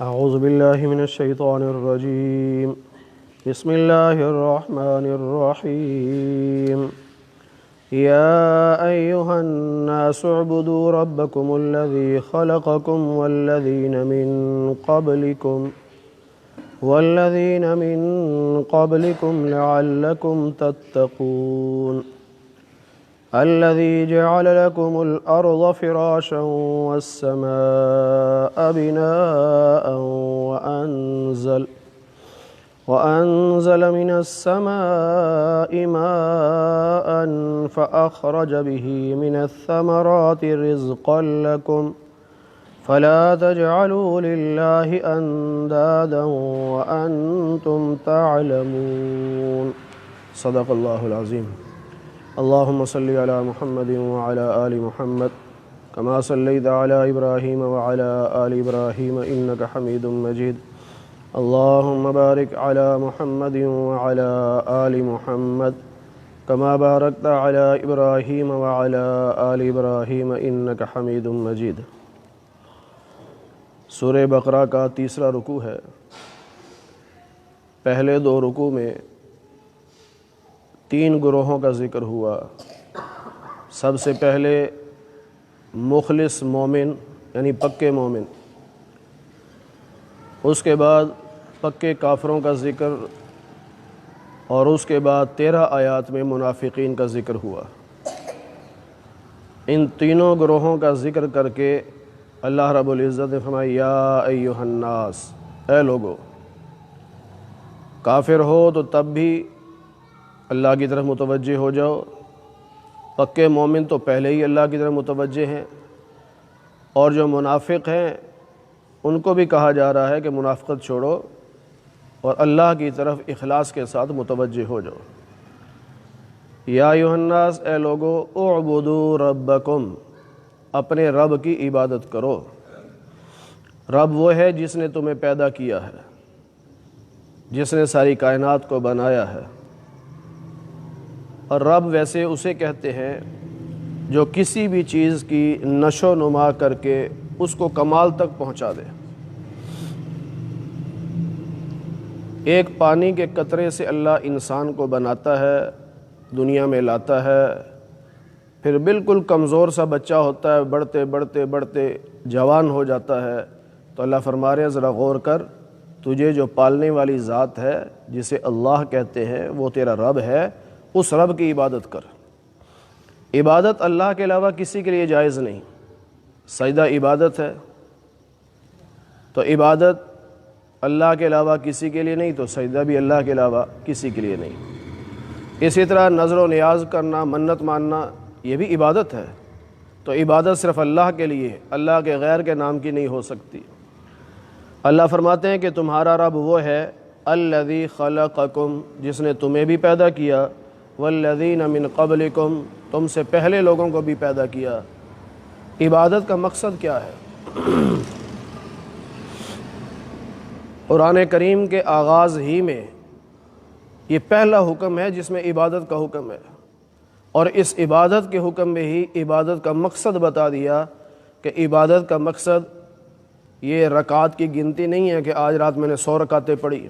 أعوذ بالله من الشيطان الرجيم بسم الله الرحمن الرحيم يا أيها الناس اعبدوا ربكم الذي خلقكم والذين من قبلكم لعلكم تتقون الذي جعل لكم الأرض فراشا والسماء بناء وأنزل من السماء ماء فأخرج به من الثمرات رزقا لكم فلا تجعلوا لله أندادا وأنتم تعلمون صدق الله العظيم اللهم صل على محمد وعلى آل محمد كما صليت على إبراهيم وعلى آل إبراهيم إنك حميد مجيد اللهم بارك على محمد وعلى آل محمد كما باركت على إبراهيم وعلى آل إبراهيم إنك حميد مجيد۔ سورہ بقرہ کا تیسرا رکوع ہے۔ پہلے دو رکوع میں تین گروہوں کا ذکر ہوا۔ سب سے پہلے مخلص مومن یعنی پکے مومن، اس کے بعد پکے کافروں کا ذکر، اور اس کے بعد 13 آیات میں منافقین کا ذکر ہوا۔ ان تینوں گروہوں کا ذکر کر کے اللہ رب العزت نے فرمایا یا ایھا الناس، اے لوگو۔ کافر ہو تو تب بھی اللہ کی طرف متوجہ ہو جاؤ، پکے مومن تو پہلے ہی اللہ کی طرف متوجہ ہیں، اور جو منافق ہیں ان کو بھی کہا جا رہا ہے کہ منافقت چھوڑو اور اللہ کی طرف اخلاص کے ساتھ متوجہ ہو جاؤ۔ یا ایھا الناس، اے لوگو، اعبدوا ربکم، اپنے رب کی عبادت کرو۔ رب وہ ہے جس نے تمہیں پیدا کیا ہے، جس نے ساری کائنات کو بنایا ہے، اور رب ویسے اسے کہتے ہیں جو کسی بھی چیز کی نشو و نما کر کے اس کو کمال تک پہنچا دے۔ ایک پانی کے قطرے سے اللہ انسان کو بناتا ہے، دنیا میں لاتا ہے، پھر بالکل کمزور سا بچہ ہوتا ہے، بڑھتے بڑھتے بڑھتے جوان ہو جاتا ہے، تو اللہ فرما رہے ہیں ذرا غور کر، تجھے جو پالنے والی ذات ہے جسے اللہ کہتے ہیں وہ تیرا رب ہے، اس رب کی عبادت کر۔ عبادت اللہ کے علاوہ کسی کے لیے جائز نہیں۔ سجدہ عبادت ہے، تو عبادت اللہ کے علاوہ کسی کے لیے نہیں، تو سجدہ بھی اللہ کے علاوہ کسی کے لیے نہیں۔ اسی طرح نظر و نیاز کرنا، منت ماننا، یہ بھی عبادت ہے، تو عبادت صرف اللہ کے لیے، اللہ کے غیر کے نام کی نہیں ہو سکتی۔ اللہ فرماتے ہیں کہ تمہارا رب وہ ہے الذی خلقکم، جس نے تمہیں بھی پیدا کیا، والذین من قبلکم، تم سے پہلے لوگوں کو بھی پیدا کیا۔ عبادت کا مقصد کیا ہے؟ قرآن کریم کے آغاز ہی میں یہ پہلا حکم ہے جس میں عبادت کا حکم ہے، اور اس عبادت کے حکم میں ہی عبادت کا مقصد بتا دیا کہ عبادت کا مقصد یہ رکعات کی گنتی نہیں ہے کہ آج رات میں نے 100 رکعتیں پڑھی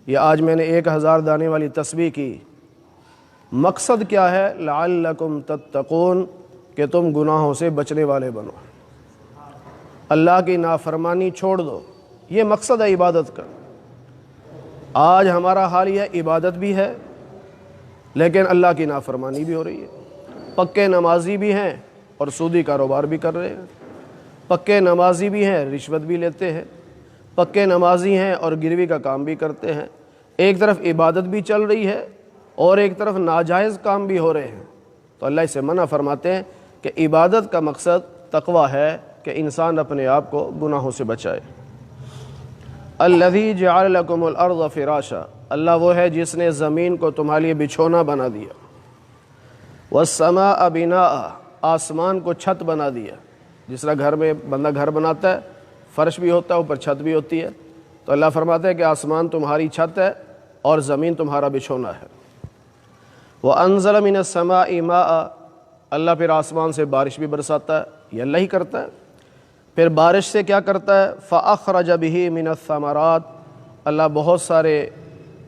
یا آج میں نے 1000 دانے والی تسبیح کی۔ مقصد کیا ہے؟ لعلکم تتقون، کہ تم گناہوں سے بچنے والے بنو، اللہ کی نافرمانی چھوڑ دو، یہ مقصد ہے عبادت کا۔ آج ہمارا حال یہ عبادت بھی ہے لیکن اللہ کی نافرمانی بھی ہو رہی ہے۔ پکے نمازی بھی ہیں اور سودی کاروبار بھی کر رہے ہیں، پکے نمازی بھی ہیں، رشوت بھی لیتے ہیں، پکے نمازی ہیں اور گروی کا کام بھی کرتے ہیں۔ ایک طرف عبادت بھی چل رہی ہے اور ایک طرف ناجائز کام بھی ہو رہے ہیں، تو اللہ اسے منع فرماتے ہیں کہ عبادت کا مقصد تقویٰ ہے کہ انسان اپنے آپ کو گناہوں سے بچائے۔ الذی جعل لکم الارض فراشا، اللہ وہ ہے جس نے زمین کو تمہارے لیے بچھونا بنا دیا، والسماء بناء، آسمان کو چھت بنا دیا۔ جس طرح گھر میں بندہ گھر بناتا ہے، فرش بھی ہوتا ہے، اوپر چھت بھی ہوتی ہے، تو اللہ فرماتا ہے کہ آسمان تمہاری چھت ہے اور زمین تمہارا بچھونا ہے۔ وَأَنزَلَ مِنَ السَّمَاءِ مَاءً، اللہ پھر آسمان سے بارش بھی برساتا ہے، یہ اللہ ہی کرتا ہے۔ پھر بارش سے کیا کرتا ہے؟ فَأَخْرَجَ بِهِ مِنَ الثَّمَرَاتِ، اللہ بہت سارے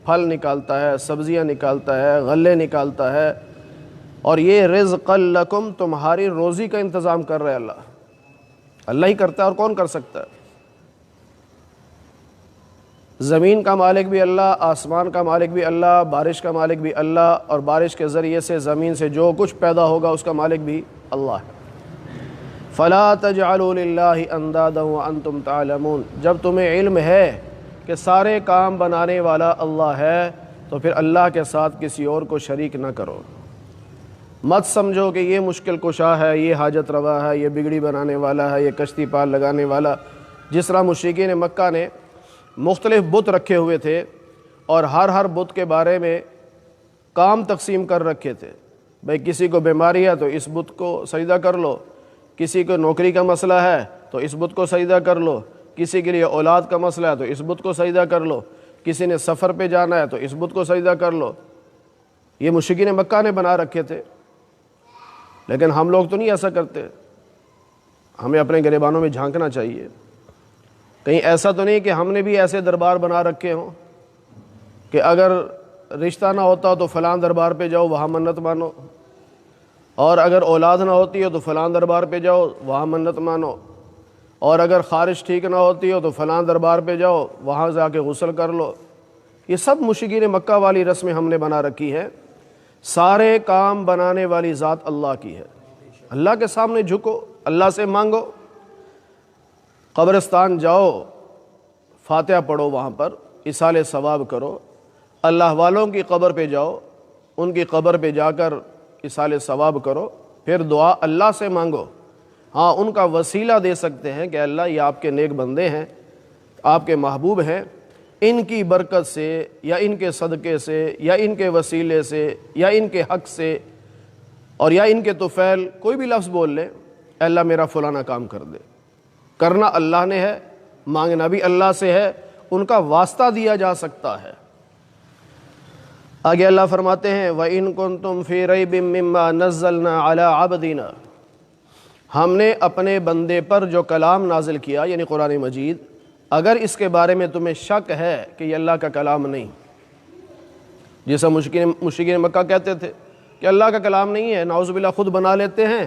پھل نکالتا ہے، سبزیاں نکالتا ہے، غلے نکالتا ہے، اور یہ رزقا لکم، تمہاری روزی کا انتظام کر رہے اللہ، اللہ ہی کرتا ہے اور کون کر سکتا ہے؟ زمین کا مالک بھی اللہ، آسمان کا مالک بھی اللہ، بارش کا مالک بھی اللہ، اور بارش کے ذریعے سے زمین سے جو کچھ پیدا ہوگا اس کا مالک بھی اللہ ہے۔ فَلَا تَجْعَلُوا لِلَّهِ أَنْدَادًا وَأَنْتُمْ تَعْلَمُونَ، جب تمہیں علم ہے کہ سارے کام بنانے والا اللہ ہے تو پھر اللہ کے ساتھ کسی اور کو شریک نہ کرو۔ مت سمجھو کہ یہ مشکل کشا ہے، یہ حاجت روا ہے، یہ بگڑی بنانے والا ہے، یہ کشتی پال لگانے والا۔ جس طرح مشرکین مکہ نے مختلف بت رکھے ہوئے تھے اور ہر بت کے بارے میں کام تقسیم کر رکھے تھے، بھئی کسی کو بیماری ہے تو اس بت کو سجدہ کر لو، کسی کو نوکری کا مسئلہ ہے تو اس بت کو سجدہ کر لو، کسی کے لیے اولاد کا مسئلہ ہے تو اس بت کو سجدہ کر لو، کسی نے سفر پہ جانا ہے تو اس بت کو سجدہ کر لو۔ یہ مشرکین مکہ نے بنا رکھے تھے، لیکن ہم لوگ تو نہیں ایسا کرتے۔ ہمیں اپنے گریبانوں میں جھانکنا چاہیے، کہیں ایسا تو نہیں کہ ہم نے بھی ایسے دربار بنا رکھے ہوں کہ اگر رشتہ نہ ہوتا تو فلاں دربار پہ جاؤ وہاں منت مانو، اور اگر اولاد نہ ہوتی ہو تو فلاں دربار پہ جاؤ وہاں منت مانو، اور اگر خارش ٹھیک نہ ہوتی ہو تو فلاں دربار پہ جاؤ وہاں جا کے غسل کر لو۔ یہ سب مشرکین مکہ والی رسمیں ہم نے بنا رکھی ہیں۔ سارے کام بنانے والی ذات اللہ کی ہے، اللہ کے سامنے جھکو، اللہ سے مانگو۔ قبرستان جاؤ، فاتحہ پڑھو، وہاں پر ایصال ثواب کرو۔ اللہ والوں کی قبر پہ جاؤ، ان کی قبر پہ جا کر ایصال ثواب کرو، پھر دعا اللہ سے مانگو۔ ہاں ان کا وسیلہ دے سکتے ہیں کہ اللہ یہ آپ کے نیک بندے ہیں، آپ کے محبوب ہیں، ان کی برکت سے یا ان کے صدقے سے یا ان کے وسیلے سے یا ان کے حق سے اور یا ان کے طفیل کوئی بھی لفظ بول لیں، اے اللہ میرا فلانا کام کر دے۔ کرنا اللہ نے ہے، مانگنا بھی اللہ سے ہے، ان کا واسطہ دیا جا سکتا ہے۔ آگے اللہ فرماتے ہیں وَإِن كُنتُمْ فِي رَيْبٍ مِّمَّا نَزَّلْنَا عَلَىٰ عَبْدِنَا، ہم نے اپنے بندے پر جو کلام نازل کیا یعنی قرآن مجید، اگر اس کے بارے میں تمہیں شک ہے کہ یہ اللہ کا کلام نہیں، جیسا مشرکین مکہ کہتے تھے کہ اللہ کا کلام نہیں ہے، نعوذ باللہ خود بنا لیتے ہیں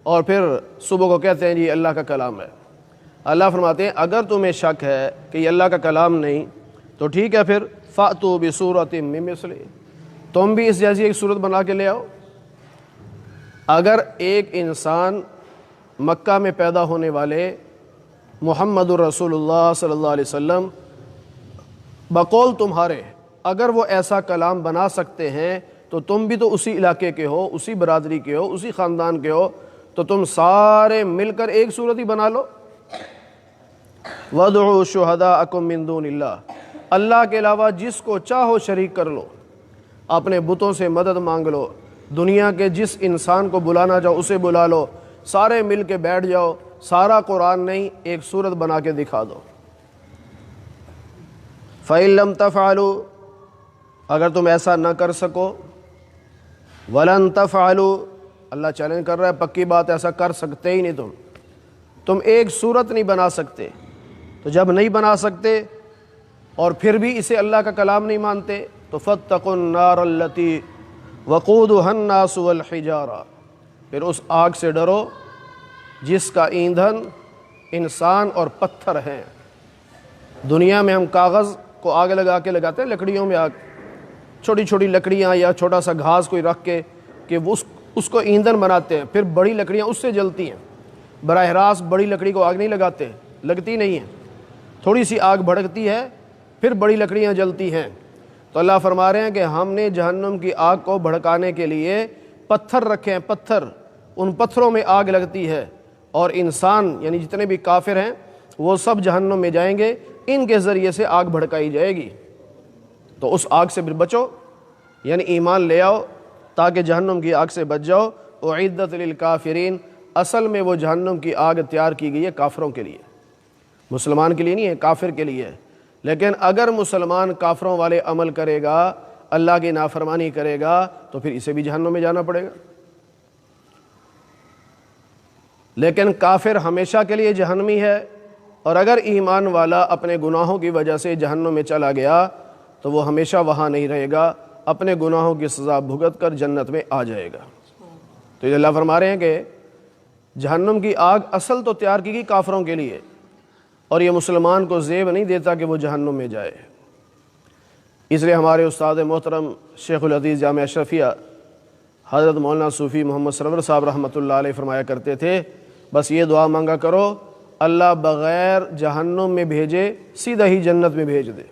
اور پھر صبح کو کہتے ہیں جی اللہ کا کلام ہے۔ اللہ فرماتے ہیں اگر تمہیں شک ہے کہ یہ اللہ کا کلام نہیں تو ٹھیک ہے، پھر فَأْتُوا بِسُورَةٍ مِّن مِّثْلِهِ، تم بھی اس جیسی ایک صورت بنا کے لے آؤ۔ اگر ایک انسان مکہ میں پیدا ہونے والے محمد الرسول اللہ صلی اللہ علیہ وسلم بقول تمہارے اگر وہ ایسا کلام بنا سکتے ہیں تو تم بھی تو اسی علاقے کے ہو، اسی برادری کے ہو، اسی خاندان کے ہو، تو تم سارے مل کر ایک صورت ہی بنا لو۔ وَادْعُوا شُهَدَاءَكُم مِّن دُونِ اللَّهِ، اللہ کے علاوہ جس کو چاہو شریک کر لو، اپنے بتوں سے مدد مانگ لو، دنیا کے جس انسان کو بلانا چاہو اسے بلا لو، سارے مل کے بیٹھ جاؤ، سارا قرآن نہیں ایک صورت بنا کے دکھا دو۔ فَإِن لَّمْ تَفْعَلُوا، اگر تم ایسا نہ کر سکو، وَلَن تَفْعَلُوا، اللہ چیلنج کر رہا ہے پکی بات، ایسا کر سکتے ہی نہیں، تم ایک صورت نہیں بنا سکتے، تو جب نہیں بنا سکتے اور پھر بھی اسے اللہ کا کلام نہیں مانتے تو فَاتَّقُوا النَّارَ الَّتِي وَقُودُهَا النَّاسُ وَالْحِجَارَةُ، پھر اس آگ سے ڈرو جس کا ایندھن انسان اور پتھر ہیں۔ دنیا میں ہم کاغذ کو آگ لگا کے لگاتے ہیں، لکڑیوں میں آگ، چھوٹی چھوٹی لکڑیاں یا چھوٹا سا گھاس کوئی رکھ کے کہ اس کو ایندھن بناتے ہیں، پھر بڑی لکڑیاں اس سے جلتی ہیں۔ براہ راست بڑی لکڑی کو آگ نہیں لگاتے، لگتی نہیں ہے، تھوڑی سی آگ بھڑکتی ہے پھر بڑی لکڑیاں جلتی ہیں۔ تو اللہ فرما رہے ہیں کہ ہم نے جہنم کی آگ کو بھڑکانے کے لیے پتھر رکھے ہیں، پتھر، ان پتھروں میں آگ لگتی ہے، اور انسان یعنی جتنے بھی کافر ہیں وہ سب جہنم میں جائیں گے، ان کے ذریعے سے آگ بھڑکائی جائے گی۔ تو اس آگ سے بچو، یعنی ایمان لے آؤ تاکہ جہنم کی آگ سے بچ جاؤ۔ اعدت للکافرین، اصل میں وہ جہنم کی آگ تیار کی گئی ہے کافروں کے لیے، مسلمان کے لیے نہیں ہے، کافر کے لیے ہے۔ لیکن اگر مسلمان کافروں والے عمل کرے گا، اللہ کی نافرمانی کرے گا، تو پھر اسے بھی جہنم میں جانا پڑے گا۔ لیکن کافر ہمیشہ کے لیے جہنمی ہے، اور اگر ایمان والا اپنے گناہوں کی وجہ سے جہنم میں چلا گیا تو وہ ہمیشہ وہاں نہیں رہے گا، اپنے گناہوں کی سزا بھگت کر جنت میں آ جائے گا۔ تو یہ اللہ فرما رہے ہیں کہ جہنم کی آگ اصل تو تیار کی گئی کافروں کے لیے، اور یہ مسلمان کو زیب نہیں دیتا کہ وہ جہنم میں جائے۔ اس لیے ہمارے استاد محترم شیخ الحدیث جامعہ اشرفیہ حضرت مولانا صوفی محمد سرور صاحب رحمۃ اللہ علیہ فرمایا کرتے تھے، بس یہ دعا مانگا کرو اللہ بغیر جہنم میں بھیجے سیدھا ہی جنت میں بھیج دے۔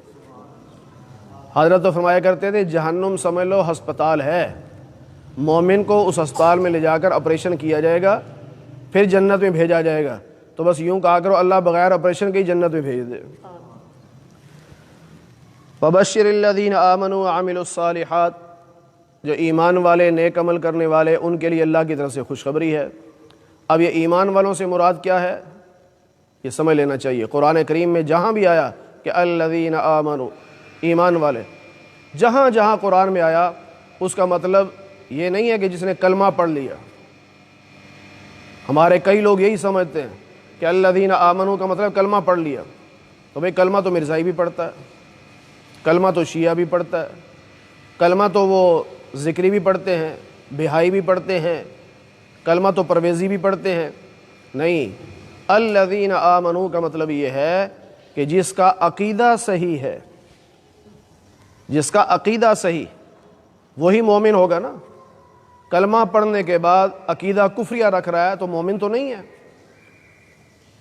حضرت تو فرمایا کرتے تھے جہنم سمجھ لو ہسپتال ہے، مومن کو اس ہسپتال میں لے جا کر آپریشن کیا جائے گا، پھر جنت میں بھیجا جائے گا۔ تو بس یوں کہا کرو اللہ بغیر آپریشن کے ہی جنت میں بھیج دے۔ وَبَشِّرِ الَّذِينَ آمَنُوا وَعَمِلُوا الصَّالِحَاتِ، جو ایمان والے نیک عمل کرنے والے ان کے لیے اللہ کی طرف سے خوشخبری ہے۔ اب یہ ایمان والوں سے مراد کیا ہے یہ سمجھ لینا چاہیے۔ قرآن کریم میں جہاں بھی آیا کہ الذین آمنوا، ایمان والے، جہاں جہاں قرآن میں آیا اس کا مطلب یہ نہیں ہے کہ جس نے کلمہ پڑھ لیا۔ ہمارے کئی لوگ یہی سمجھتے ہیں کہ الذین آمنوا کا مطلب کلمہ پڑھ لیا۔ تو بھئی کلمہ تو مرزائی بھی پڑھتا ہے، کلمہ تو شیعہ بھی پڑھتا ہے، کلمہ تو وہ ذکری بھی پڑھتے ہیں، بہائی بھی پڑھتے ہیں، کلمہ تو پرویزی بھی پڑھتے ہیں۔ نہیں، الذین آمنوا کا مطلب یہ ہے کہ جس کا عقیدہ صحیح ہے، جس کا عقیدہ صحیح وہی مومن ہوگا نا۔ کلمہ پڑھنے کے بعد عقیدہ کفریہ رکھ رہا ہے تو مومن تو نہیں ہے۔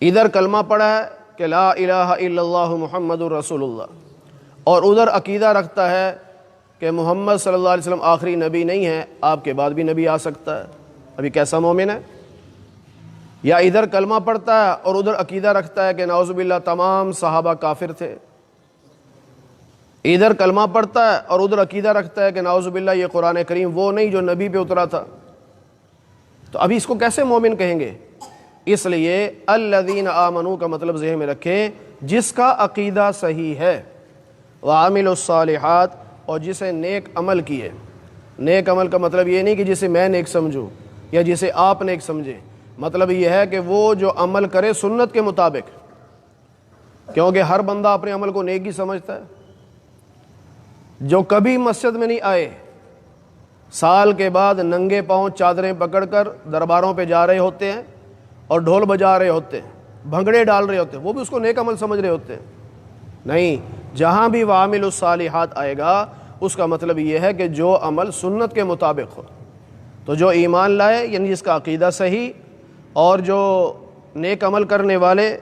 ادھر کلمہ پڑھا ہے کہ لا الہ الا اللہ محمد الرسول اللہ، اور ادھر عقیدہ رکھتا ہے کہ محمد صلی اللہ علیہ وسلم آخری نبی نہیں ہے، آپ کے بعد بھی نبی آ سکتا ہے۔ ابھی کیسا مومن ہے؟ یا ادھر کلمہ پڑھتا ہے اور ادھر عقیدہ رکھتا ہے کہ نعوذ باللہ تمام صحابہ کافر تھے۔ ادھر کلمہ پڑھتا ہے اور ادھر عقیدہ رکھتا ہے کہ نعوذ باللہ یہ قرآن کریم وہ نہیں جو نبی پہ اترا تھا، تو ابھی اس کو کیسے مومن کہیں گے؟ اس لیے الذین آمنوا کا مطلب ذہن میں رکھیں جس کا عقیدہ صحیح ہے، وعملوا الصالحات، اور جسے نیک عمل کیے۔ نیک عمل کا مطلب یہ نہیں کہ جسے میں نیک سمجھوں یا جسے آپ نیک سمجھیں، مطلب یہ ہے کہ وہ جو عمل کرے سنت کے مطابق، کیونکہ ہر بندہ اپنے عمل کو نیک ہی سمجھتا ہے۔ جو کبھی مسجد میں نہیں آئے، سال کے بعد ننگے پاؤں چادریں پکڑ کر درباروں پہ جا رہے ہوتے ہیں اور ڈھول بجا رہے ہوتے ہیں، بھنگڑے ڈال رہے ہوتے ہیں، وہ بھی اس کو نیک عمل سمجھ رہے ہوتے ہیں۔ نہیں، جہاں بھی وعامل الصالحات آئے گا اس کا مطلب یہ ہے کہ جو عمل سنت کے مطابق ہو۔ تو جو ایمان لائے یعنی جس کا عقیدہ صحیح، اور جو نیک عمل کرنے والے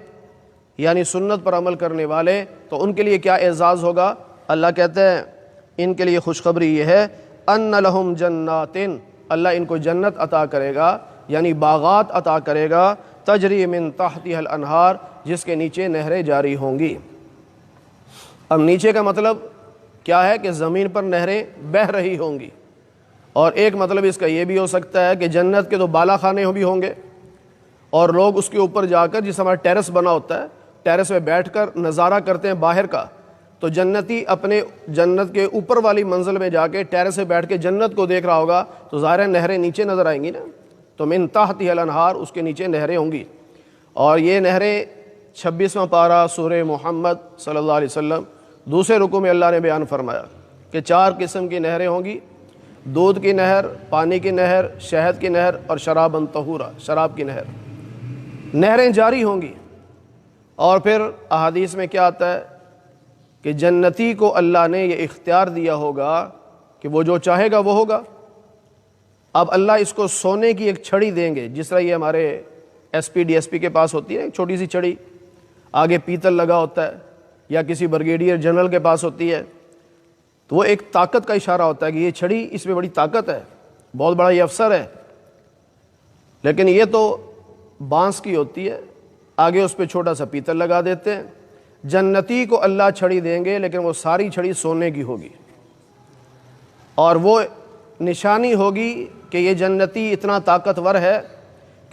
یعنی سنت پر عمل کرنے والے، تو ان کے لیے کیا اعزاز ہوگا؟ اللہ کہتے ہیں ان کے لیے خوشخبری یہ ہے ان لہم جنات، اللہ ان کو جنت عطا کرے گا، یعنی باغات عطا کرے گا، تجری من تحتها الانہار، جس کے نیچے نہریں جاری ہوں گی۔ اب نیچے کا مطلب کیا ہے کہ زمین پر نہریں بہہ رہی ہوں گی، اور ایک مطلب اس کا یہ بھی ہو سکتا ہے کہ جنت کے تو بالا خانے بھی ہوں گے، اور لوگ اس کے اوپر جا کر، جس ہمارا ٹیرس بنا ہوتا ہے، ٹیرس پہ بیٹھ کر نظارہ کرتے ہیں باہر کا، تو جنتی اپنے جنت کے اوپر والی منزل میں جا کے ٹیرس پہ بیٹھ کے جنت کو دیکھ رہا ہوگا، تو ظاہر نہریں نیچے نظر آئیں گی نا، تو من تحتها الانہار، اس کے نیچے نہریں ہوں گی۔ اور یہ نہریں 26واں پارہ سورہ محمد صلی اللہ علیہ وسلم دوسرے رکوع میں اللہ نے بیان فرمایا کہ 4 قسم کی نہریں ہوں گی، دودھ کی نہر، پانی کی نہر، شہد کی نہر، اور شراباً طہورا، شراب کی نہر، نہریں جاری ہوں گی۔ اور پھر احادیث میں کیا آتا ہے کہ جنتی کو اللہ نے یہ اختیار دیا ہوگا کہ وہ جو چاہے گا وہ ہوگا۔ اب اللہ اس کو سونے کی ایک چھڑی دیں گے، جس طرح یہ ہمارے S P D S P کے پاس ہوتی ہے ایک چھوٹی سی چھڑی، آگے پیتل لگا ہوتا ہے، یا کسی بریگیڈیئر جنرل کے پاس ہوتی ہے، تو وہ ایک طاقت کا اشارہ ہوتا ہے کہ یہ چھڑی، اس میں بڑی طاقت ہے، بہت بڑا یہ افسر ہے۔ لیکن یہ تو بانس کی ہوتی ہے، آگے اس پہ چھوٹا سا پیتل لگا دیتے ہیں۔ جنتی کو اللہ چھڑی دیں گے، لیکن وہ ساری چھڑی سونے کی ہوگی، اور وہ نشانی ہوگی کہ یہ جنتی اتنا طاقتور ہے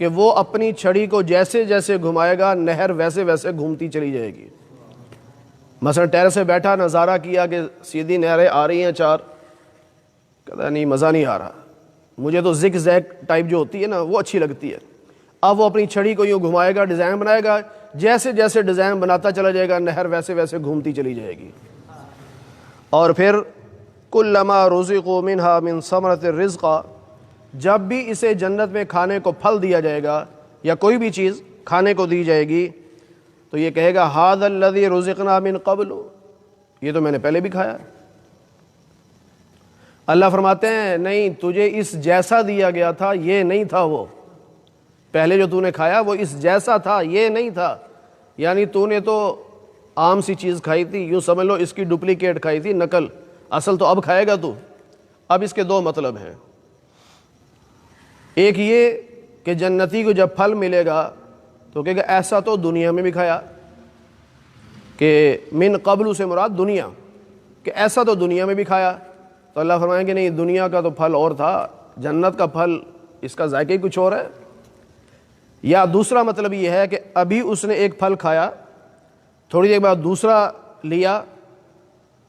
کہ وہ اپنی چھڑی کو جیسے جیسے گھمائے گا نہر ویسے ویسے گھومتی چلی جائے گی۔ مثلا ٹیرس سے بیٹھا نظارہ کیا کہ سیدھی نہریں آ رہی ہیں 4، کہتا نہیں مزہ نہیں آ رہا، مجھے تو زگ زیگ ٹائپ جو ہوتی ہے نا وہ اچھی لگتی ہے۔ اب وہ اپنی چھڑی کو یوں گھمائے گا، ڈیزائن بنائے گا، جیسے جیسے ڈیزائن بناتا چلا جائے گا نہر ویسے ویسے گھومتی چلی جائے گی۔ اور پھر کلما رزقوا منہا من ثمرۃ الرزق، جب بھی اسے جنت میں کھانے کو پھل دیا جائے گا یا کوئی بھی چیز کھانے کو دی جائے گی تو یہ کہے گا ھذا الذی رزقنا من قبل، یہ تو میں نے پہلے بھی کھایا۔ اللہ فرماتے ہیں نہیں، تجھے اس جیسا دیا گیا تھا، یہ نہیں تھا، وہ پہلے جو تو نے کھایا وہ اس جیسا تھا، یہ نہیں تھا۔ یعنی تو نے تو عام سی چیز کھائی تھی، یوں سمجھ لو اس کی ڈپلیکیٹ کھائی تھی، نقل، اصل تو اب کھائے گا تو۔ اب اس کے دو مطلب ہیں، ایک یہ کہ جنتی کو جب پھل ملے گا تو کہے گا ایسا تو دنیا میں بھی کھایا، کہ من قبل سے مراد دنیا، کہ ایسا تو دنیا میں بھی کھایا۔ تو اللہ فرمائیں کہ نہیں، دنیا کا تو پھل اور تھا، جنت کا پھل اس کا ذائقہ ہی کچھ اور ہے۔ یا دوسرا مطلب یہ ہے کہ ابھی اس نے ایک پھل کھایا، تھوڑی دیر بعد دوسرا لیا،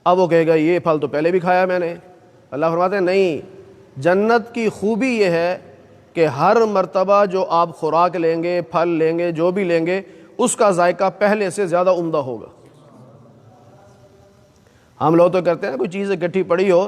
اب وہ کہے گا یہ پھل تو پہلے بھی کھایا میں نے۔ اللہ فرماتے ہیں نہیں، جنت کی خوبی یہ ہے کہ ہر مرتبہ جو آپ خوراک لیں گے، پھل لیں گے، جو بھی لیں گے، اس کا ذائقہ پہلے سے زیادہ عمدہ ہوگا۔ ہم لوگ تو کرتے ہیں کوئی چیز اکٹھی پڑی ہو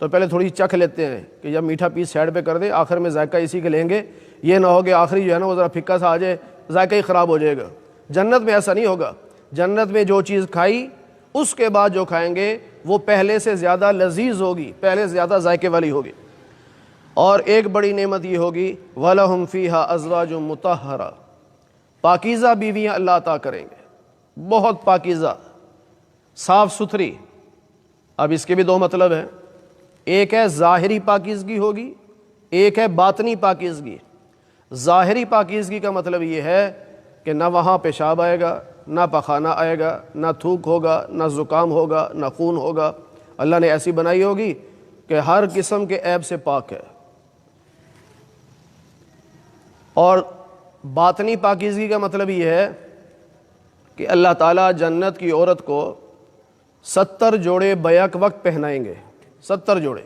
تو پہلے تھوڑی چکھ لیتے ہیں کہ جب میٹھا پیس سائڈ پہ کر دیں، آخر میں ذائقہ اسی کے لیں گے، یہ نہ ہو کہ آخری جو ہے نا وہ ذرا پھکا سا آ جائے، ذائقہ ہی خراب ہو جائے گا۔ جنت میں ایسا نہیں ہوگا، جنت میں جو چیز کھائی اس کے بعد جو کھائیں گے وہ پہلے سے زیادہ لذیذ ہوگی، پہلے سے زیادہ ذائقے والی ہوگی۔ اور ایک بڑی نعمت یہ ہوگی وَلَهُمْ فِيهَا أَزْوَاجٌ مُطَهَّرَةٌ، پاکیزہ بیویاں اللہ عطا کریں گے، بہت پاکیزہ، صاف ستھری۔ اب اس کے بھی دو مطلب ہیں، ایک ہے ظاہری پاکیزگی ہوگی، ایک ہے باطنی پاکیزگی۔ ظاہری پاکیزگی کا مطلب یہ ہے کہ نہ وہاں پیشاب آئے گا، نہ پخانہ آئے گا، نہ تھوک ہوگا، نہ زکام ہوگا، نہ خون ہوگا۔ اللہ نے ایسی بنائی ہوگی کہ ہر قسم کے عیب سے پاک ہے۔ اور باطنی پاکیزگی کا مطلب یہ ہے کہ اللہ تعالیٰ جنت کی عورت کو 70 جوڑے بیک وقت پہنائیں گے، 70 جوڑے،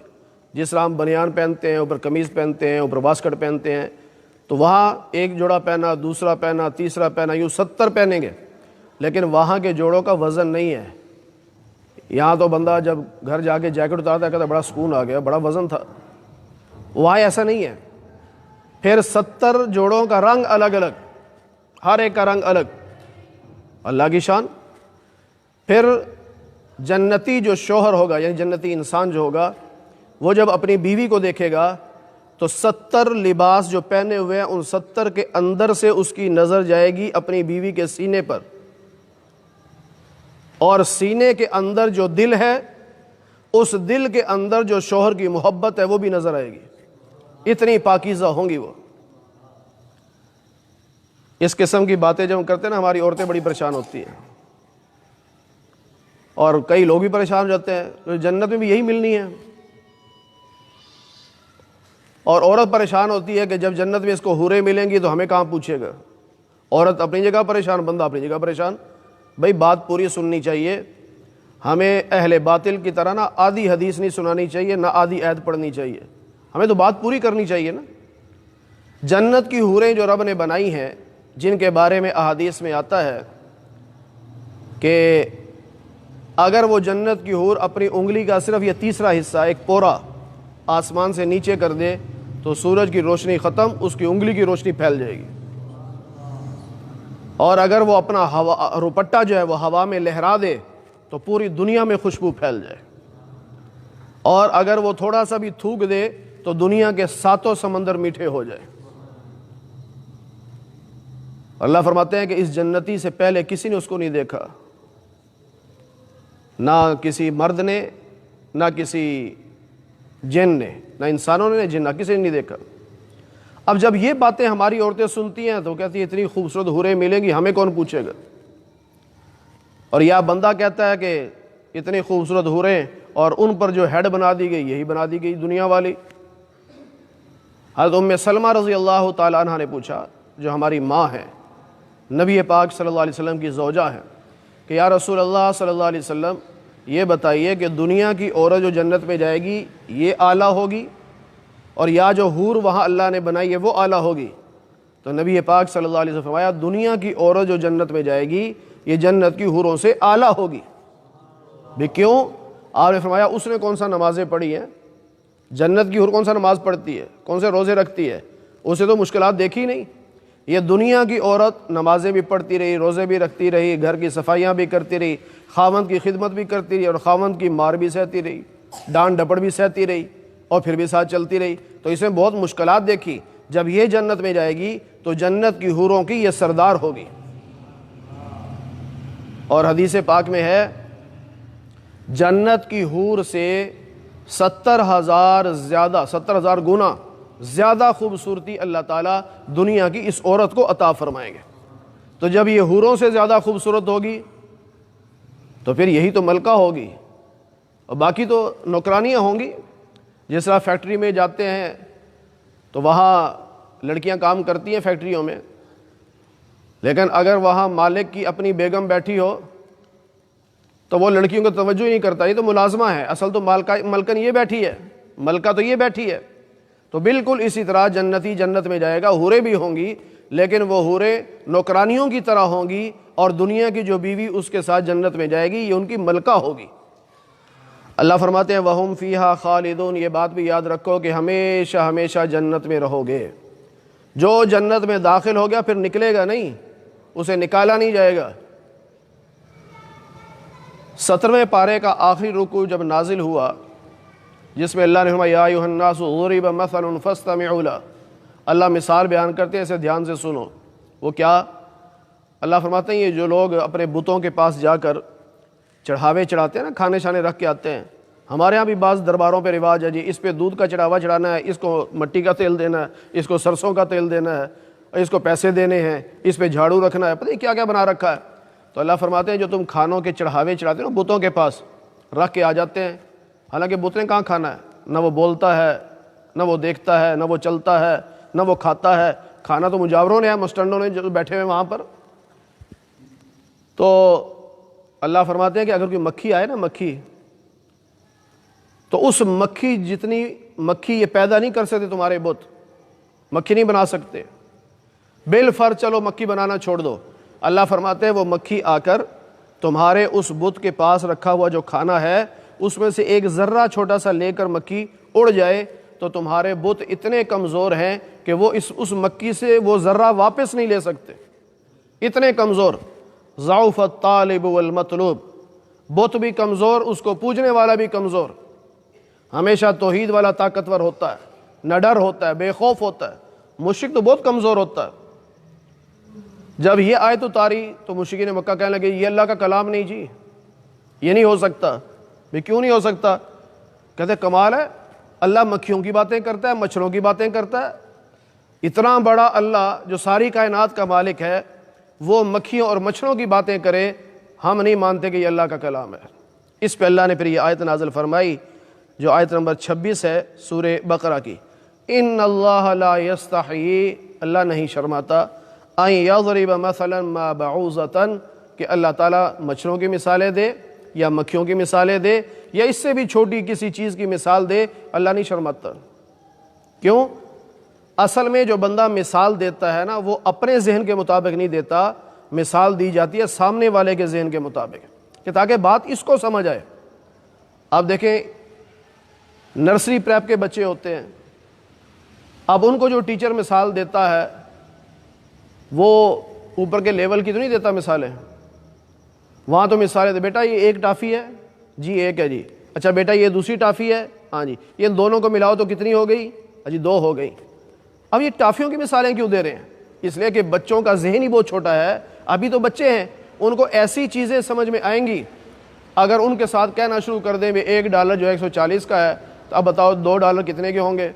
جس طرح ہم بنیان پہنتے ہیں، اوپر قمیض پہنتے ہیں، اوپر واسکٹ پہنتے ہیں، تو وہاں ایک جوڑا پہنا، دوسرا پہنا، تیسرا پہنا، یوں 70 پہنیں گے۔ لیکن وہاں کے جوڑوں کا وزن نہیں ہے۔ یہاں تو بندہ جب گھر جا کے جیکٹ اتارتا ہے کہتا ہے بڑا سکون آ گیا، بڑا وزن تھا، وہاں ایسا نہیں ہے۔ پھر 70 جوڑوں کا رنگ الگ الگ، ہر ایک کا رنگ الگ، اللہ کی شان۔ پھر جنتی جو شوہر ہوگا، یعنی جنتی انسان جو ہوگا، وہ جب اپنی بیوی کو دیکھے گا تو 70 لباس جو پہنے ہوئے ہیں ان 70 کے اندر سے اس کی نظر جائے گی اپنی بیوی کے سینے پر، اور سینے کے اندر جو دل ہے اس دل کے اندر جو شوہر کی محبت ہے وہ بھی نظر آئے گی، اتنی پاکیزہ ہوں گی وہ۔ اس قسم کی باتیں جب ہم کرتے ہیں نا ہماری عورتیں بڑی پریشان ہوتی ہیں، اور کئی لوگ بھی پریشان ہو جاتے ہیں، جنت میں بھی یہی ملنی ہے۔ اور عورت پریشان ہوتی ہے کہ جب جنت میں اس کو حوریں ملیں گی تو ہمیں کہاں پوچھے گا۔ عورت اپنی جگہ پریشان، بندہ اپنی جگہ پریشان۔ بھئی بات پوری سننی چاہیے، ہمیں اہل باطل کی طرح نہ آدھی حدیث نہیں سنانی چاہیے، نہ آدھی آیت پڑھنی چاہیے، ہمیں تو بات پوری کرنی چاہیے نا۔ جنت کی حوریں جو رب نے بنائی ہیں، جن کے بارے میں احادیث میں آتا ہے کہ اگر وہ جنت کی حور اپنی انگلی کا صرف یہ تیسرا حصہ، ایک پورا آسمان سے نیچے کر دے تو سورج کی روشنی ختم، اس کی انگلی کی روشنی پھیل جائے گی۔ اور اگر وہ اپنا روپٹہ جو ہے وہ ہوا میں لہرا دے تو پوری دنیا میں خوشبو پھیل جائے، اور اگر وہ تھوڑا سا بھی تھوک دے تو دنیا کے 7 سمندر میٹھے ہو جائے۔ اللہ فرماتے ہیں کہ اس جنتی سے پہلے کسی نے اس کو نہیں دیکھا، نہ کسی مرد نے، نہ کسی جن نے، نہ انسانوں نے، جن، نہ کسی نے نہیں دیکھا۔ اب جب یہ باتیں ہماری عورتیں سنتی ہیں تو کہتی ہیں اتنی خوبصورت حوریں ملیں گی، ہمیں کون پوچھے گا۔ اور یا بندہ کہتا ہے کہ اتنی خوبصورت حوریں اور ان پر جو ہیڈ بنا دی گئی، یہی بنا دی گئی دنیا والی۔ حضرت ام سلمہ رضی اللہ تعالی عنہ نے پوچھا، جو ہماری ماں ہے، نبی پاک صلی اللہ علیہ وسلم کی زوجہ ہیں، کہ یا رسول اللہ صلی اللہ علیہ وسلم یہ بتائیے کہ دنیا کی عورت جو جنت میں جائے گی یہ اعلیٰ ہوگی، اور یا جو حور وہاں اللہ نے بنائی ہے وہ اعلیٰ ہوگی؟ تو نبی پاک صلی اللہ علیہ وسلم فرمایا دنیا کی عورت جو جنت میں جائے گی یہ جنت کی حوروں سے اعلیٰ ہوگی۔ بھی کیوں؟ آپ نے فرمایا اس نے کون سا نمازیں پڑھی ہیں؟ جنت کی حور کون سا نماز پڑھتی ہے، کون سے روزے رکھتی ہے؟ اسے تو مشکلات دیکھی نہیں۔ یہ دنیا کی عورت نمازیں بھی پڑھتی رہی، روزے بھی رکھتی رہی، گھر کی صفائیاں بھی کرتی رہی، خاوند کی خدمت بھی کرتی رہی، اور خاوند کی مار بھی سہتی رہی، ڈانٹ ڈپڑ بھی سہتی رہی، اور پھر بھی ساتھ چلتی رہی۔ تو اس میں بہت مشکلات دیکھی۔ جب یہ جنت میں جائے گی تو جنت کی حوروں کی یہ سردار ہوگی۔ اور حدیث پاک میں ہے جنت کی حور سے 70,000 گنا زیادہ خوبصورتی اللہ تعالیٰ دنیا کی اس عورت کو عطا فرمائیں گے۔ تو جب یہ حوروں سے زیادہ خوبصورت ہوگی تو پھر یہی تو ملکہ ہوگی، اور باقی تو نوکرانیاں ہوں گی۔ جس طرح فیکٹری میں جاتے ہیں تو وہاں لڑکیاں کام کرتی ہیں فیکٹریوں میں، لیکن اگر وہاں مالک کی اپنی بیگم بیٹھی ہو تو وہ لڑکیوں کو توجہ ہی نہیں کرتا، یہ تو ملازمہ ہے، اصل تو ملکن یہ بیٹھی ہے، ملکہ تو یہ بیٹھی ہے۔ تو بالکل اسی طرح جنتی جنت میں جائے گا، حوریں بھی ہوں گی لیکن وہ حوریں نوکرانیوں کی طرح ہوں گی، اور دنیا کی جو بیوی اس کے ساتھ جنت میں جائے گی یہ ان کی ملکہ ہوگی۔ اللہ فرماتے ہیں وَهُمْ فِيهَا خَالِدُونَ، یہ بات بھی یاد رکھو کہ ہمیشہ ہمیشہ جنت میں رہو گے۔ جو جنت میں داخل ہو گیا پھر نکلے گا نہیں، اسے نکالا نہیں جائے گا۔ 17ویں پارے کا آخری رکوع جب نازل ہوا جس میں اللہ نے فرمایا یا ایھا الناس ضرب مثل فاستمعوا له، اللہ مثال بیان کرتے ہیں، اسے دھیان سے سنو۔ وہ کیا؟ اللہ فرماتے ہیں یہ جو لوگ اپنے بتوں کے پاس جا کر چڑھاوے چڑھاتے ہیں نا، کھانے شانے رکھ کے آتے ہیں، ہمارے ہاں بھی بعض درباروں پہ رواج ہے جی اس پہ دودھ کا چڑھاوا چڑھانا ہے، اس کو مٹی کا تیل دینا ہے، اس کو سرسوں کا تیل دینا ہے، اس کو پیسے دینے ہیں، اس پہ جھاڑو رکھنا ہے، پتہ نہیں کیا کیا بنا رکھا ہے۔ تو اللہ فرماتے ہیں جو تم کھانوں کے چڑھاوے چڑھاتے ہو نا بتوں کے پاس رکھ کے آ جاتے ہیں، حالانکہ بت نے کہاں کھانا ہے، نہ وہ بولتا ہے، نہ وہ دیکھتا ہے، نہ وہ چلتا ہے، نہ وہ کھاتا ہے، کھانا تو مجاوروں نے ہے، مسٹنڈوں نے جو بیٹھے ہوئے وہاں پر۔ تو اللہ فرماتے ہیں کہ اگر کوئی مکھی آئے نا، مکھی، تو اس مکھی جتنی مکھی یہ پیدا نہیں کر سکتے تمہارے بت، مکھی نہیں بنا سکتے، بالفرض چلو مکھی بنانا چھوڑ دو، اللہ فرماتے ہیں وہ مکھی آ کر تمہارے اس بت کے پاس رکھا ہوا جو کھانا ہے اس میں سے ایک ذرہ چھوٹا سا لے کر مکھی اڑ جائے تو تمہارے بت اتنے کمزور ہیں کہ وہ اس مکھی سے وہ ذرہ واپس نہیں لے سکتے، اتنے کمزور۔ ضعف الطالب والمطلوب، بت بھی کمزور، اس کو پوجنے والا بھی کمزور۔ ہمیشہ توحید والا طاقتور ہوتا ہے، نہ ڈر ہوتا ہے، بے خوف ہوتا ہے، مشرک تو بہت کمزور ہوتا ہے۔ جب یہ آیت اتاری تو مشرکین مکہ کہنے لگے یہ اللہ کا کلام نہیں جی، یہ نہیں ہو سکتا۔ بھی کیوں نہیں ہو سکتا؟ کہتے کمال ہے، اللہ مکھیوں کی باتیں کرتا ہے، مچھروں کی باتیں کرتا ہے، اتنا بڑا اللہ جو ساری کائنات کا مالک ہے وہ مکھیوں اور مچھروں کی باتیں کرے، ہم نہیں مانتے کہ یہ اللہ کا کلام ہے۔ اس پہ اللہ نے پھر یہ آیت نازل فرمائی جو آیت نمبر 26 ہے سورہ بقرہ کی، ان اللہ لا یستحیی، اللہ نہیں شرماتا، ان یضرب مثلا ما بعوضۃ، کہ اللہ تعالیٰ مچھروں کی مثالیں دے یا مکھیوں کی مثالیں دے یا اس سے بھی چھوٹی کسی چیز کی مثال دے، اللہ نہیں شرماتا۔ کیوں؟ اصل میں جو بندہ مثال دیتا ہے نا وہ اپنے ذہن کے مطابق نہیں دیتا، مثال دی جاتی ہے سامنے والے کے ذہن کے مطابق، کہ تاکہ بات اس کو سمجھ آئے۔ آپ دیکھیں نرسری پریپ کے بچے ہوتے ہیں، اب ان کو جو ٹیچر مثال دیتا ہے وہ اوپر کے لیول کی تو نہیں دیتا مثالیں، وہاں تو مثالیں دے، بیٹا یہ ایک ٹافی ہے جی، ایک ہے جی، اچھا بیٹا یہ دوسری ٹافی ہے ہاں جی، یہ دونوں کو ملاؤ تو کتنی ہو گئی جی، 2 ہو گئی۔ اب یہ ٹافیوں کی مثالیں کیوں دے رہے ہیں؟ اس لیے کہ بچوں کا ذہن ہی بہت چھوٹا ہے، ابھی تو بچے ہیں، ان کو ایسی چیزیں سمجھ میں آئیں گی۔ اگر ان کے ساتھ کہنا شروع کر دیں بھی $1 جو 140 کا ہے تو اب بتاؤ $2 کتنے کے ہوں گے؟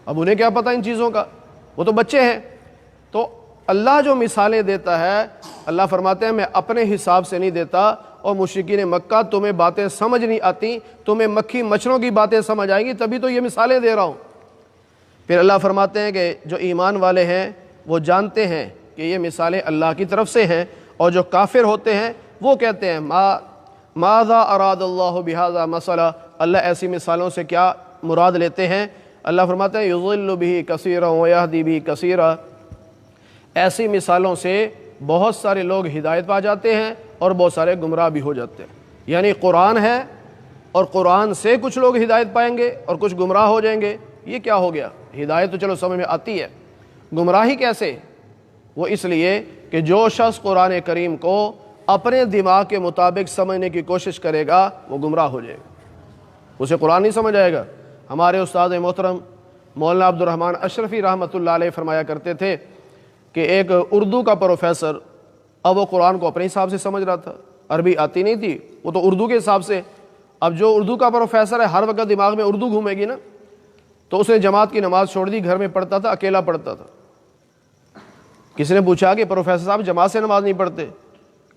اب انہیں کیا پتہ ان چیزوں کا، وہ تو بچے ہیں۔ تو اللہ جو مثالیں دیتا ہے اللہ فرماتے ہیں میں اپنے حساب سے نہیں دیتا، اور مشرکین مکہ تمہیں باتیں سمجھ نہیں آتی، تمہیں مکھی مچھروں کی باتیں سمجھ آئیں گی تبھی تو یہ مثالیں دے رہا ہوں۔ پھر اللہ فرماتے ہیں کہ جو ایمان والے ہیں وہ جانتے ہیں کہ یہ مثالیں اللہ کی طرف سے ہیں، اور جو کافر ہوتے ہیں وہ کہتے ہیں ماذا اراد اللہ بہذا مثلا، اللہ ایسی مثالوں سے کیا مراد لیتے ہیں؟ اللہ فرماتے ہیں یضل بہ کثیرا ویہدی بہ کثیرا، ایسی مثالوں سے بہت سارے لوگ ہدایت پا جاتے ہیں اور بہت سارے گمراہ بھی ہو جاتے ہیں۔ یعنی قرآن ہے اور قرآن سے کچھ لوگ ہدایت پائیں گے اور کچھ گمراہ ہو جائیں گے۔ یہ کیا ہو گیا؟ ہدایت تو چلو سمجھ میں آتی ہے، گمراہی کیسے؟ وہ اس لیے کہ جو شخص قرآن کریم کو اپنے دماغ کے مطابق سمجھنے کی کوشش کرے گا وہ گمراہ ہو جائے گا، اسے قرآن نہیں سمجھ آئے گا۔ ہمارے استاد محترم مولانا عبد الرحمن اشرفی رحمۃ اللہ علیہ فرمایا کرتے تھے کہ ایک اردو کا پروفیسر، اب وہ قرآن کو اپنے حساب سے سمجھ رہا تھا، عربی آتی نہیں تھی، وہ تو اردو کے حساب سے۔ اب جو اردو کا پروفیسر ہے ہر وقت دماغ میں اردو گھومے گی نا، تو اس نے جماعت کی نماز چھوڑ دی، گھر میں پڑھتا تھا، اکیلا پڑھتا تھا۔ کسی نے پوچھا کہ پروفیسر صاحب جماعت سے نماز نہیں پڑھتے؟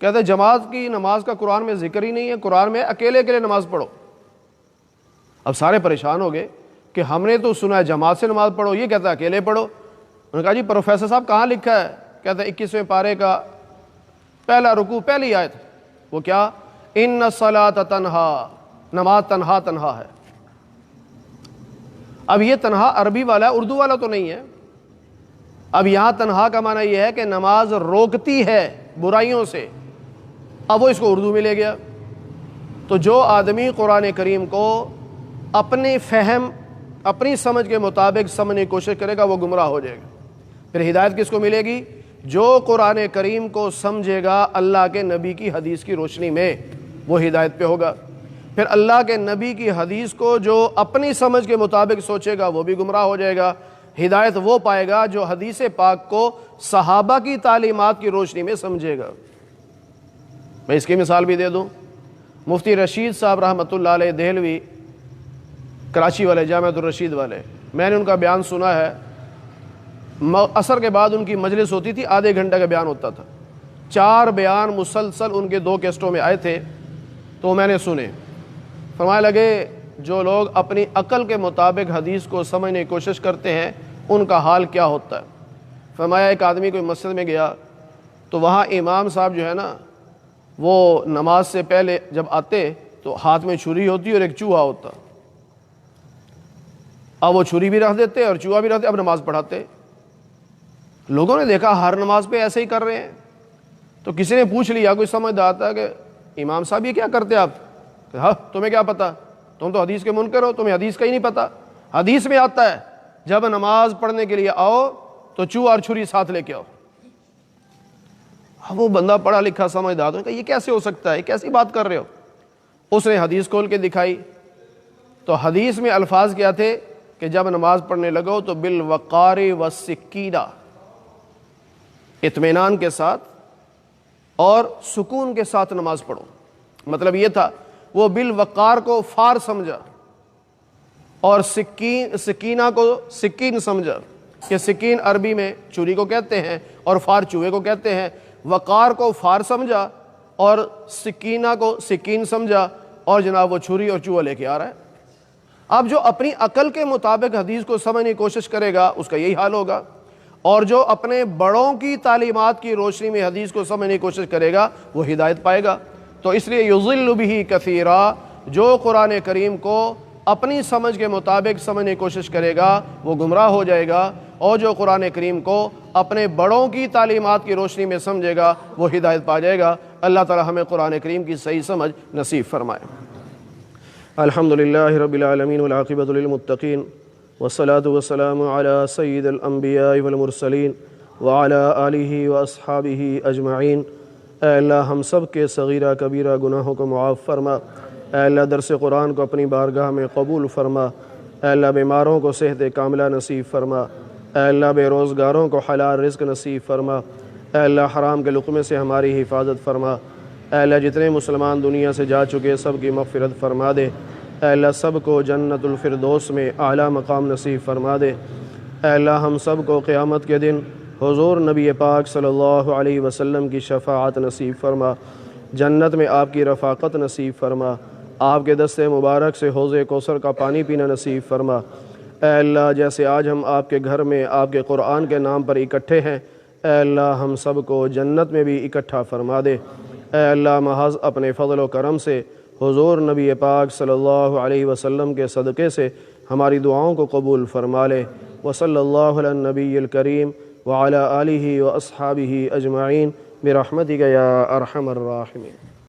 کہتے جماعت کی نماز کا قرآن میں ذکر ہی نہیں ہے، قرآن میں اکیلے اکیلے نماز پڑھو۔ اب سارے پریشان ہو گئے کہ ہم نے تو سنا ہے جماعت سے نماز پڑھو، یہ کہتا ہے اکیلے پڑھو۔ انہوں نے کہا جی پروفیسر صاحب کہاں لکھا ہے؟ کہتا ہے 21ویں پارے کا پہلا رکوع پہلی آیت۔ وہ کیا؟ ان الصلاۃ تنہا، نماز تنہا تنہا ہے۔ اب یہ تنہا عربی والا ہے، اردو والا تو نہیں ہے۔ اب یہاں تنہا کا معنی یہ ہے کہ نماز روکتی ہے برائیوں سے، اب وہ اس کو اردو میں لے گیا۔ تو جو آدمی قرآن کریم کو اپنے فہم، اپنی سمجھ کے مطابق سمجھنے کی کوشش کرے گا وہ گمراہ ہو جائے گا۔ پھر ہدایت کس کو ملے گی؟ جو قرآن کریم کو سمجھے گا اللہ کے نبی کی حدیث کی روشنی میں، وہ ہدایت پہ ہوگا۔ پھر اللہ کے نبی کی حدیث کو جو اپنی سمجھ کے مطابق سوچے گا وہ بھی گمراہ ہو جائے گا۔ ہدایت وہ پائے گا جو حدیث پاک کو صحابہ کی تعلیمات کی روشنی میں سمجھے گا۔ میں اس کی مثال بھی دے دوں، مفتی رشید صاحب رحمۃ اللہ علیہ دہلوی، کراچی والے، جامعۃ الرشید والے، میں نے ان کا بیان سنا ہے۔ عصر کے بعد ان کی مجلس ہوتی تھی، آدھے گھنٹے کا بیان ہوتا تھا، 4 بیان مسلسل ان کے 2 کیسٹوں میں آئے تھے، تو میں نے سنے۔ فرمانے لگے جو لوگ اپنی عقل کے مطابق حدیث کو سمجھنے کی کوشش کرتے ہیں ان کا حال کیا ہوتا ہے۔ فرمایا ایک آدمی کوئی مسجد میں گیا تو وہاں امام صاحب جو ہے نا، وہ نماز سے پہلے جب آتے تو ہاتھ میں چھری ہوتی اور ایک چوہا ہوتا، اب وہ چھری بھی رکھ دیتے اور چوہا بھی رکھتے، اب نماز پڑھاتے۔ لوگوں نے دیکھا ہر نماز پہ ایسے ہی کر رہے ہیں، تو کسی نے پوچھ لیا، کوئی سمجھدار تھا کہ امام صاحب یہ کیا کرتے آپ؟ کہ ہاں تمہیں کیا پتا، تم تو حدیث کے منکر ہو، تمہیں حدیث کا ہی نہیں پتا۔ حدیث میں آتا ہے جب نماز پڑھنے کے لیے آؤ تو چوہا اور چھری ساتھ لے کے آؤ۔ وہ بندہ پڑھا لکھا سمجھدار تھا، کہ یہ کیسے ہو سکتا ہے، کیسی بات کر رہے ہو؟ اس نے حدیث کھول کے دکھائی تو حدیث میں الفاظ کیا تھے کہ جب نماز پڑھنے لگو تو بالوقار والسکینہ، اطمینان کے ساتھ اور سکون کے ساتھ نماز پڑھو۔ مطلب یہ تھا وہ بالوقار کو فار سمجھا اور سکینہ کو سکین سمجھا، کہ سکین عربی میں چوری کو کہتے ہیں اور فار چوہے کو کہتے ہیں۔ وقار کو فار سمجھا اور سکینہ کو سکین سمجھا، اور جناب وہ چھری اور چوہا لے کے آ رہا ہے۔ اب جو اپنی عقل کے مطابق حدیث کو سمجھنے کی کوشش کرے گا اس کا یہی حال ہوگا، اور جو اپنے بڑوں کی تعلیمات کی روشنی میں حدیث کو سمجھنے کی کوشش کرے گا وہ ہدایت پائے گا۔ تو اس لیے یضل بہ کثیرا، جو قرآن کریم کو اپنی سمجھ کے مطابق سمجھنے کی کوشش کرے گا وہ گمراہ ہو جائے گا، اور جو قرآن کریم کو اپنے بڑوں کی تعلیمات کی روشنی میں سمجھے گا وہ ہدایت پا جائے گا۔ اللہ تعالی ہمیں قرآن کریم کی صحیح سمجھ نصیب فرمائے۔ الحمدللہ رب العالمین والعاقبۃ للمتقین والصلاة والسلام علی سید الانبیاء والمرسلین وعلی آلہ واصحابہ اجمعین۔ اے اللہ ہم سب کے صغیرہ کبیرہ گناہوں کو معاف فرما۔ اے اللہ درس قرآن کو اپنی بارگاہ میں قبول فرما۔ اے اللہ بیماروں کو صحت کاملہ نصیب فرما۔ اے اللہ بے روزگاروں کو حلال رزق نصیب فرما۔ اے اللہ حرام کے لقمے سے ہماری حفاظت فرما۔ اے اللہ جتنے مسلمان دنیا سے جا چکے سب کی مغفرت فرما دے۔ اے اللہ سب کو جنت الفردوس میں اعلیٰ مقام نصیب فرما دے۔ اے اللہ ہم سب کو قیامت کے دن حضور نبی پاک صلی اللہ علیہ وسلم کی شفاعت نصیب فرما، جنت میں آپ کی رفاقت نصیب فرما، آپ کے دست مبارک سے حوض کوثر کا پانی پینا نصیب فرما۔ اے اللہ جیسے آج ہم آپ کے گھر میں آپ کے قرآن کے نام پر اکٹھے ہیں، اے اللہ ہم سب کو جنت میں بھی اکٹھا فرما دے۔ اے اللہ محض اپنے فضل و کرم سے حضور نبی پاک صلی اللہ علیہ وسلم کے صدقے سے ہماری دعاؤں کو قبول فرما لے۔ وصلی اللہ علی النبی الکریم وعلى آلہ واصحابہ اجمعین برحمتک یا ارحم الراحمین۔